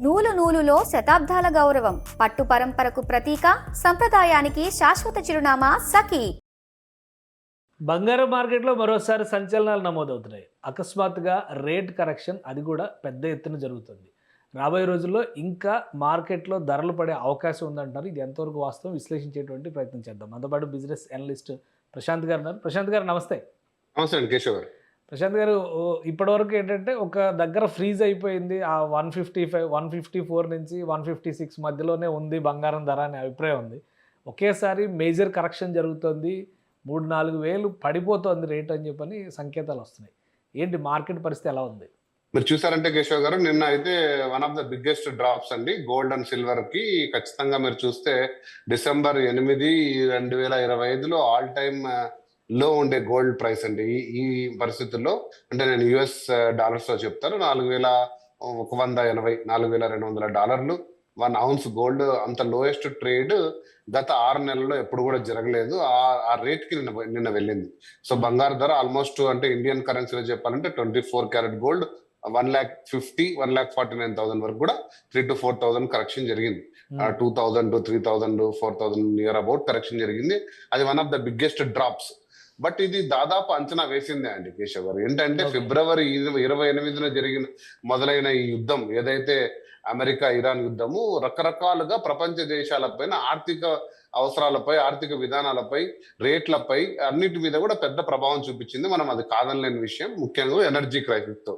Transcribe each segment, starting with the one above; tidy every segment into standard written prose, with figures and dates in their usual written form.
నూలు నూలులో శతాబ్దాల గౌరవం, పట్టు పరంపరకు ప్రతీక, సంప్రదాయానికి శాశ్వత చిరునామా సఖీ. బంగారం మార్కెట్లో మరోసారి సంచలనాలు నమోదవుతున్నాయి. అకస్మాత్తుగా రేట్ కరెక్షన్, అది కూడా పెద్ద ఎత్తున జరుగుతుంది. రాబోయే రోజుల్లో ఇంకా మార్కెట్లో ధరలు పడే అవకాశం ఉందంటారు. ఇది ఎంతవరకు వాస్తవం విశ్లేషించేటువంటి ప్రయత్నం చేద్దాం. మనతో పాటు బిజినెస్ అనలిస్ట్ ప్రశాంత్ గారు ఉన్నారు. ప్రశాంత్ గారు నమస్తే. నమస్తే అండి కేశవ్ గారు. ప్రశాంత్ గారు, ఇప్పటివరకు ఏంటంటే ఒక దగ్గర ఫ్రీజ్ అయిపోయింది. ఆ 155, 154 నుంచి 156 మధ్యలోనే ఉంది బంగారం ధర అనే అభిప్రాయం ఉంది. ఒకేసారి మేజర్ కరెక్షన్ జరుగుతుంది, 3-4 వేలు పడిపోతుంది రేట్ అని చెప్పని సంకేతాలు వస్తున్నాయి. ఏంటి మార్కెట్ పరిస్థితి ఎలా ఉంది? మీరు చూసారంటే కేశవ్ గారు, నిన్న అయితే one of the biggest drops అండి గోల్డ్ అండ్ సిల్వర్ కి. ఖచ్చితంగా మీరు చూస్తే December 8, 2025లో ఆల్ టైమ్ లో ఉండే గోల్డ్ ప్రైస్ అండి. ఈ పరిస్థితుల్లో అంటే నేను US డాలర్స్ లో చెప్తాను, 4180, $4,200 1 ounce గోల్డ్. అంత లోయెస్ట్ ట్రేడ్ గత 6 నెలల్లో ఎప్పుడు కూడా జరగలేదు. ఆ రేట్ కి నిన్న వెళ్ళింది. సో బంగారు ధర ఆల్మోస్ట్ అంటే ఇండియన్ కరెన్సీలో చెప్పాలంటే 24 క్యారెట్ గోల్డ్ 1,50,000, 1,49,000 వరకు కూడా 3,000 to 4,000 కరెక్షన్ జరిగింది. 2,000 to 3,000 to 4,000 near about correction జరిగింది. అది one of the biggest drops. But ఇది దాదాపు అంచనా వేసిందే అండి కేశవ్ గారు. ఏంటంటే February 28 మొదలైన ఈ యుద్ధం ఏదైతే అమెరికా ఇరాన్ యుద్ధము రకరకాలుగా ప్రపంచ దేశాలపైన ఆర్థిక అవసరాలపై, ఆర్థిక విధానాలపై, రేట్లపై అన్నిటి మీద కూడా పెద్ద ప్రభావం చూపించింది. మనం అది కాదనలేని విషయం, ముఖ్యంగా ఎనర్జీ క్రైసిస్ తో.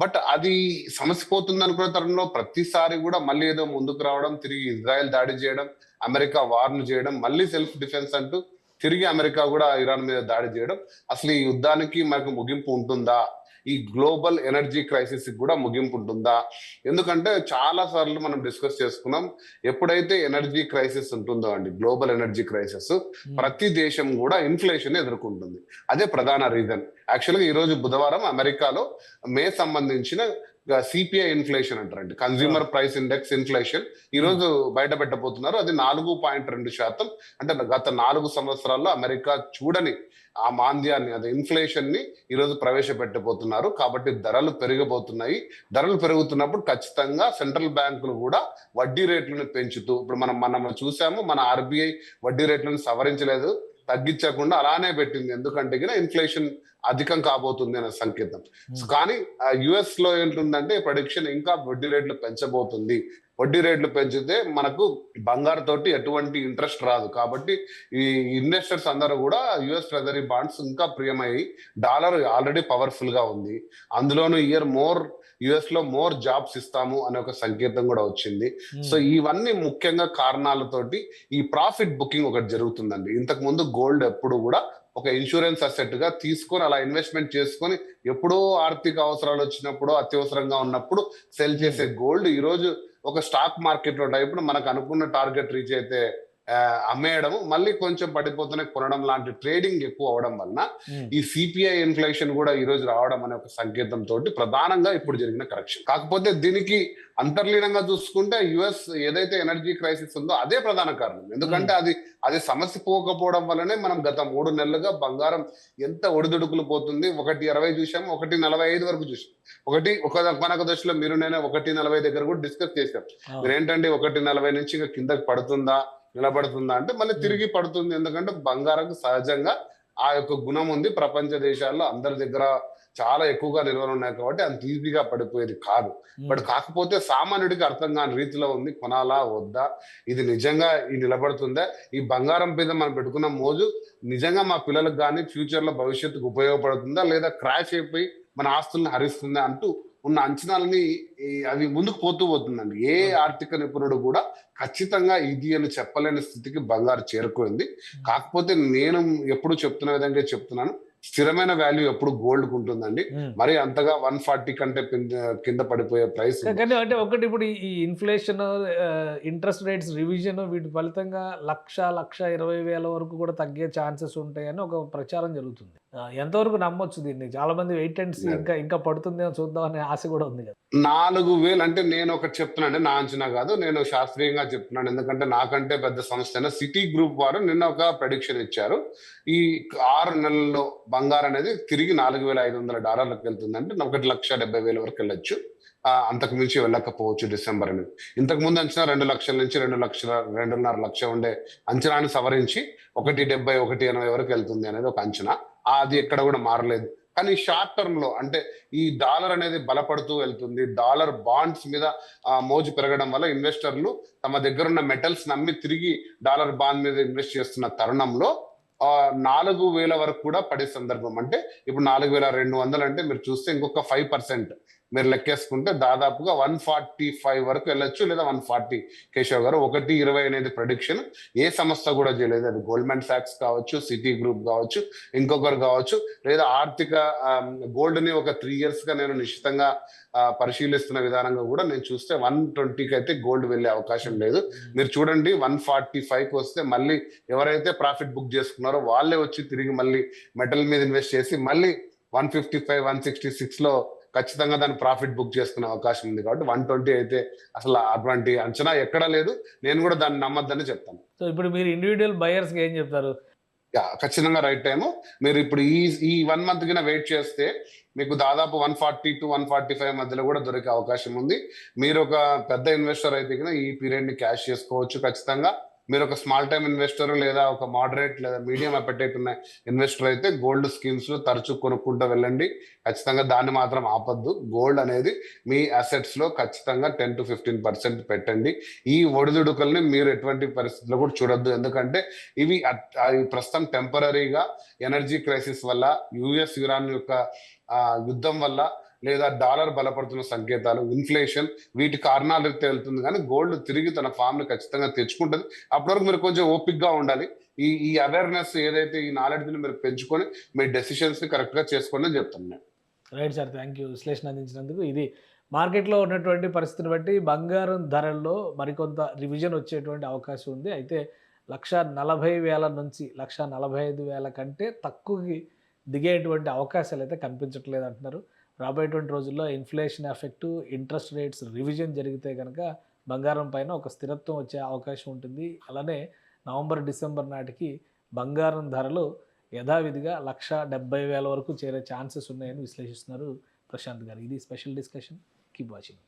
బట్ అది సమస్య పోతుంది అనుకున్న తరుణంలో ప్రతిసారి కూడా మళ్ళీ ఏదో ముందుకు రావడం, తిరిగి ఇజ్రాయెల్ దాడి చేయడం, అమెరికా వార్ను చేయడం, మళ్ళీ సెల్ఫ్ డిఫెన్స్ అంటూ తిరిగి అమెరికా కూడా ఇరాన్ మీద దాడి చేయడం. అసలు ఈ యుద్ధానికి మనకు ముగింపు ఉంటుందా? ఈ గ్లోబల్ ఎనర్జీ క్రైసిస్ కూడా ముగింపు ఉంటుందా? ఎందుకంటే చాలా సార్లు మనం డిస్కస్ చేసుకున్నాం, ఎప్పుడైతే ఎనర్జీ క్రైసిస్ ఉంటుందో అండి, గ్లోబల్ ఎనర్జీ క్రైసిస్, ప్రతి దేశం కూడా ఇన్ఫ్లేషన్ ఎదుర్కొంటుంది. అదే ప్రధాన రీజన్. యాక్చువల్గా ఈ రోజు బుధవారం అమెరికాలో మే సంబంధించిన CPI ఇన్ఫ్లేషన్ అంటారండి, కన్స్యూమర్ ప్రైస్ ఇండెక్స్ ఇన్ఫ్లేషన్ ఈ రోజు బయట పెట్టబోతున్నారు. అది 4.2%. అంటే గత 4 సంవత్సరాల్లో అమెరికా చూడని ఆ మాంద్యాన్ని, అదే ఇన్ఫ్లేషన్ ని ఈ రోజు ప్రవేశపెట్టబోతున్నారు. కాబట్టి ధరలు పెరిగబోతున్నాయి. ధరలు పెరుగుతున్నప్పుడు ఖచ్చితంగా సెంట్రల్ బ్యాంకులు కూడా వడ్డీ రేట్లను పెంచుతూ, ఇప్పుడు మనం చూసాము, మన RBI వడ్డీ రేట్లను సవరించలేదు, తగ్గించకుండా అలానే పెట్టింది. ఎందుకంటే ఇన్ఫ్లేషన్ అధికం కాబోతుంది అనే సంకేతం. కానీ US లో ఏంటుందంటే ప్రొడిక్షన్ ఇంకా వడ్డీ రేట్లు పెంచబోతుంది. వడ్డీ రేట్లు పెంచితే మనకు బంగారు తోటి ఎటువంటి ఇంట్రెస్ట్ రాదు. కాబట్టి ఈ ఇన్వెస్టర్స్ అందరూ కూడా US ట్రెజరీ బాండ్స్ ఇంకా ప్రియమయ్యి, డాలర్ ఆల్రెడీ పవర్ఫుల్ గా ఉంది. అందులోనూ US లో మోర్ జాబ్స్ ఇస్తాము అనే ఒక సంకేతం కూడా వచ్చింది. సో ఇవన్నీ ముఖ్యంగా కారణాలతోటి ఈ ప్రాఫిట్ బుకింగ్ ఒకటి జరుగుతుందండి. ఇంతకు ముందు గోల్డ్ ఎప్పుడు కూడా ఒక ఇన్సూరెన్స్ అసెట్ గా తీసుకొని అలా ఇన్వెస్ట్మెంట్ చేసుకొని ఎప్పుడో ఆర్థిక అవసరాలు వచ్చినప్పుడు, అత్యవసరంగా ఉన్నప్పుడు సెల్ చేసే గోల్డ్ ఈ రోజు ఒక స్టాక్ మార్కెట్ లో టైపు మనకు అనుకున్న టార్గెట్ రీచ్ అయితే అమ్మేయడం, మళ్ళీ కొంచెం పడిపోతూనే కొనడం లాంటి ట్రేడింగ్ ఎక్కువ అవడం వలన ఈ CPI ఇన్ఫ్లేషన్ కూడా ఈ రోజు రావడం అనే ఒక సంకేతం తోటి ప్రధానంగా ఇప్పుడు జరిగిన కరెక్షన్. కాకపోతే దీనికి అంతర్లీనంగా చూసుకుంటే US ఏదైతే ఎనర్జీ క్రైసిస్ ఉందో అదే ప్రధాన కారణం. ఎందుకంటే అది సమస్య పోకపోవడం వల్లనే మనం గత 3 నెలలుగా బంగారం ఎంత ఒడిదుడుకులు పోతుంది. 1.20 చూసాము, 1.45 వరకు చూసాం. ఒకనొక దశలో మీరు నేను 1.40 దగ్గర కూడా డిస్కస్ చేశాం. మీరేంటంటే 1.40 నుంచి ఇంకా కిందకి పడుతుందా, నిలబడుతుందా అంటే మళ్ళీ తిరిగి పడుతుంది. ఎందుకంటే బంగారంకు సహజంగా ఆ యొక్క గుణం ఉంది. ప్రపంచ దేశాల్లో అందరి దగ్గర చాలా ఎక్కువగా నిల్వలు ఉన్నాయి కాబట్టి అంత ఈజీగా పడిపోయేది కాదు. బట్ కాకపోతే సామాన్యుడికి అర్థం కాని రీతిలో ఉంది. కొనాలా వద్దా, ఇది నిజంగా నిలబడుతుందా, ఈ బంగారం మీద మనం పెట్టుకున్న మోజు నిజంగా మా పిల్లలకు కానీ ఫ్యూచర్ లో భవిష్యత్తుకు ఉపయోగపడుతుందా, లేదా క్రాష్ అయిపోయి మన ఆస్తుల్ని హరిస్తుందా అంటూ ఉన్న అంచనాలని అవి ముందుకు పోతుందండి. ఏ ఆర్థిక నిపుణుడు కూడా ఖచ్చితంగా ఇది అని చెప్పలేని స్థితికి బంగారు చేరుకుంది. కాకపోతే నేను ఎప్పుడు చెప్తున్న విధంగా చెప్తున్నాను, స్థిరమైన వాల్యూ ఎప్పుడు గోల్డ్ ఉంటుందండి. మరి అంతగా 140 కంటే కింద పడిపోయే ప్రైస్ అంటే ఒకటి, ఇప్పుడు ఈ ఇన్ఫ్లేషన్, ఇంట్రెస్ట్ రేట్స్ రివిజన్, వీటి ఫలితంగా 1,20,000 వరకు కూడా తగ్గే ఛాన్సెస్ ఉంటాయని ఒక ప్రచారం జరుగుతుంది. ఎంతవరకు నమ్మొచ్చు దీన్ని? చాలా మంది వెయిట్ అండ్ సీ, ఇంకా పడుతుందేమో చూద్దాం అనే ఆశ కూడా ఉంది కదా. 4,000 అంటే నేను ఒకటి చెప్తున్నాను, నా అంచనా కాదు, నేను శాస్త్రీయంగా చెప్తున్నాను. ఎందుకంటే నాకంటే పెద్ద సంస్థ అయిన సిటీ గ్రూప్ వారు నిన్న ఒక ప్రెడిక్షన్ ఇచ్చారు. ఈ 6 నెలల్లో బంగారం అనేది తిరిగి $4,500 వెళ్తుందంటే 1,70,000 వరకు వెళ్ళొచ్చు. అంతకు మించి వెళ్ళకపోవచ్చు డిసెంబర్ అనేది. ఇంతకు ముందు అంచనా 2 లక్షల నుంచి 2.5 లక్ష ఉండే అంచనాన్ని సవరించి 1.70 1.80 వరకు వెళ్తుంది అనేది ఒక అంచనా. అది ఎక్కడ కూడా మారలేదు. కానీ షార్ట్ టర్మ్ లో అంటే ఈ డాలర్ అనేది బలపడుతూ వెళ్తుంది. డాలర్ బాండ్స్ మీద మోజు పెరగడం వల్ల ఇన్వెస్టర్లు తమ దగ్గర ఉన్న మెటల్స్ నమ్మి తిరిగి డాలర్ బాండ్ మీద ఇన్వెస్ట్ చేస్తున్న తరుణంలో 4,000 వరకు కూడా పడే సందర్భం. అంటే ఇప్పుడు 4,200 అంటే మీరు చూస్తే ఇంకొక 5% మీరు లెక్కేసుకుంటే దాదాపుగా 145 వరకు వెళ్ళొచ్చు, లేదా 140. కేశవ్ గారు 1.20 అనేది ప్రొడిక్షన్ ఏ సంస్థ కూడా చేయలేదు. అది గోల్డ్మెన్ సాక్స్ కావచ్చు, సిటీ గ్రూప్ కావచ్చు, ఇంకొకరు కావచ్చు, లేదా ఆర్థిక గోల్డ్ ని ఒక 3 years గా నేను నిశ్చితంగా పరిశీలిస్తున్న విధానంగా కూడా నేను చూస్తే 120కి అయితే గోల్డ్ వెళ్ళే అవకాశం లేదు. మీరు చూడండి 145కి వస్తే మళ్ళీ ఎవరైతే ప్రాఫిట్ బుక్ చేసుకున్నారో వాళ్ళే వచ్చి తిరిగి మళ్ళీ మెటల్ మీద ఇన్వెస్ట్ చేసి మళ్ళీ 155 166 లో ఖచ్చితంగా దాన్ని ప్రాఫిట్ బుక్ చేసుకునే అవకాశం ఉంది. కాబట్టి 120 అయితే అసలు అటువంటి అంచనా ఎక్కడా లేదు. నేను కూడా దాన్ని నమ్మద్దని చెప్తాను. సో ఇప్పుడు మీరు ఇండివిజువల్ బయర్స్కి ఏం చెప్తారు? ఖచ్చితంగా రైట్ టైము. మీరు ఇప్పుడు ఈ 1 month కింద వెయిట్ చేస్తే మీకు దాదాపు 140 to 145 మధ్యలో కూడా దొరికే అవకాశం ఉంది. మీరు ఒక పెద్ద ఇన్వెస్టర్ అయితే కనుక ఈ పీరియడ్ ని క్యాష్ చేసుకోవచ్చు ఖచ్చితంగా. మీరు ఒక స్మాల్ టైమ్ ఇన్వెస్టర్ లేదా ఒక మోడరేట్ లేదా మీడియం అపెటైట్ ఉన్న ఇన్వెస్టర్ అయితే గోల్డ్ స్కీమ్స్ లో తరచూ కొనుక్కుంటూ వెళ్ళండి. ఖచ్చితంగా దాన్ని మాత్రం ఆపద్దు. గోల్డ్ అనేది మీ అసెట్స్ లో ఖచ్చితంగా 10 to 15% పెట్టండి. ఈ ఒడిదుడుకుల్ని మీరు ఎటువంటి పరిస్థితుల్లో కూడా చూడొద్దు. ఎందుకంటే ఇవి ప్రస్తుతం టెంపరీగా ఎనర్జీ క్రైసిస్ వల్ల, యుఎస్ ఇరాన్ యొక్క యుద్ధం వల్ల, లేదా డాలర్ బలపడుతున్న సంకేతాలు, ఇన్ఫ్లేషన్, వీటి కారణాలు వెళ్తుంది. కానీ గోల్డ్ తిరిగి తన ఫామ్ ని ఖచ్చితంగా తెచ్చుకుంటుంది. అప్పటి వరకు మీరు కొంచెం ఓపిక్ గా ఉండాలి. ఈ అవేర్నెస్ ఏదైతే ఈ నాలెడ్జ్ ని మీరు పెంచుకొని మీ డెసిషన్స్ ని కరెక్ట్ గా చేసుకోండి అని చెప్తాను నేను. రైట్ సార్, థ్యాంక్ యూ విశ్లేషణ అందించినందుకు. ఇది మార్కెట్లో ఉన్నటువంటి పరిస్థితిని బట్టి బంగారం ధరల్లో మరికొంత రివిజన్ వచ్చేటువంటి అవకాశం ఉంది. అయితే 1,40,000 నుంచి 1,45,000 కంటే తక్కువకి దిగేటువంటి అవకాశాలు అయితే కనిపించట్లేదు అంటున్నారు. రాబోయేటువంటి రోజుల్లో inflation effect, interest rates revision జరిగితే కనుక బంగారం పైన ఒక స్థిరత్వం వచ్చే అవకాశం ఉంటుంది. అలానే నవంబర్ డిసెంబర్ నాటికి బంగారం ధరలు యథావిధిగా 1,70,000 వరకు చేరే ఛాన్సెస్ ఉన్నాయని విశ్లేషిస్తున్నారు ప్రశాంత్ గారు. ఇది స్పెషల్ డిస్కషన్. Keep watching.